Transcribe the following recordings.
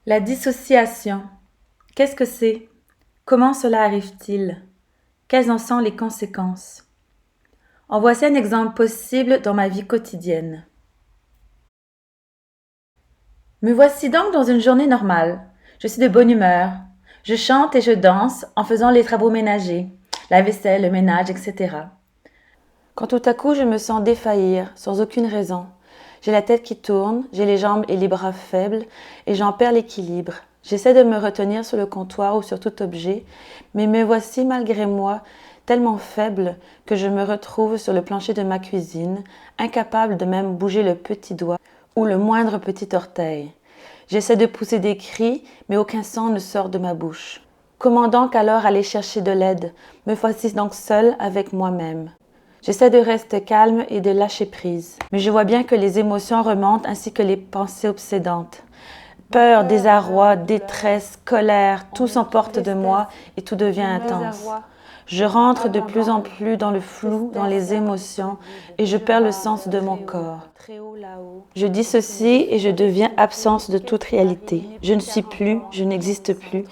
La dissociation. Qu'est-ce que c'est? Comment cela arrive-t-il? Quelles en sont les conséquences? En voici un exemple possible dans ma vie quotidienne. Me voici donc dans une journée normale. Je suis de bonne humeur. Je chante et je danse en faisant les travaux ménagers, la vaisselle, le ménage, etc. Quand tout à coup je me sens défaillir, sans aucune raison. J'ai la tête qui tourne, j'ai les jambes et les bras faibles, et j'en perds l'équilibre. J'essaie de me retenir sur le comptoir ou sur tout objet, mais me voici malgré moi tellement faible que je me retrouve sur le plancher de ma cuisine, incapable de même bouger le petit doigt ou le moindre petit orteil. J'essaie de pousser des cris, mais aucun son ne sort de ma bouche. Comment donc alors aller chercher de l'aide? Me voici donc seule avec moi-même. J'essaie de rester calme et de lâcher prise. Mais je vois bien que les émotions remontent ainsi que les pensées obsédantes. Peur, désarroi, détresse, colère, tout s'emporte de moi et tout devient intense. Je rentre de plus en plus dans le flou, dans les émotions, et je perds le sens de mon corps. Je dissocie et je deviens absence de toute réalité. Je ne suis plus, je n'existe plus.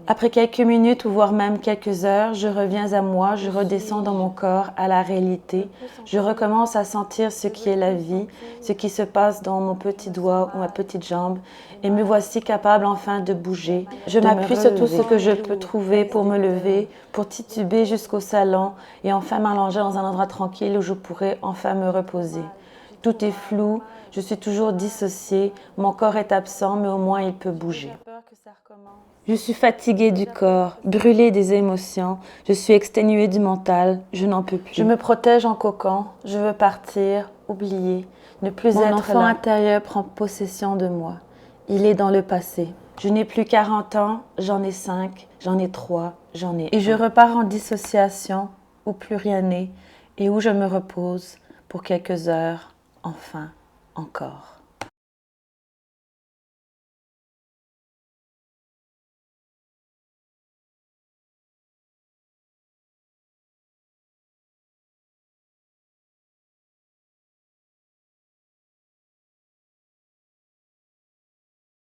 Après quelques minutes ou voire même quelques heures, je reviens à moi, je redescends dans mon corps, à la réalité. Je recommence à sentir ce qui est la vie, ce qui se passe dans mon petit doigt ou ma petite jambe, et me voici capable enfin de bouger. Je m'appuie sur tout ce que je peux trouver pour me lever, pour tituber jusqu'au salon et enfin m'allonger dans un endroit tranquille où je pourrai enfin me reposer. Tout est flou, je suis toujours dissociée, mon corps est absent, mais au moins il peut bouger. Je suis fatiguée du corps, brûlée des émotions, je suis exténuée du mental, je n'en peux plus. Je me protège en cocon, je veux partir, oublier, ne plus être là. Mon enfant intérieur prend possession de moi. Il est dans le passé. Je n'ai plus 40 ans, j'en ai 5, j'en ai 3, j'en ai 1. Et je repars en dissociation, où plus rien n'est, et où je me repose pour quelques heures, enfin, encore.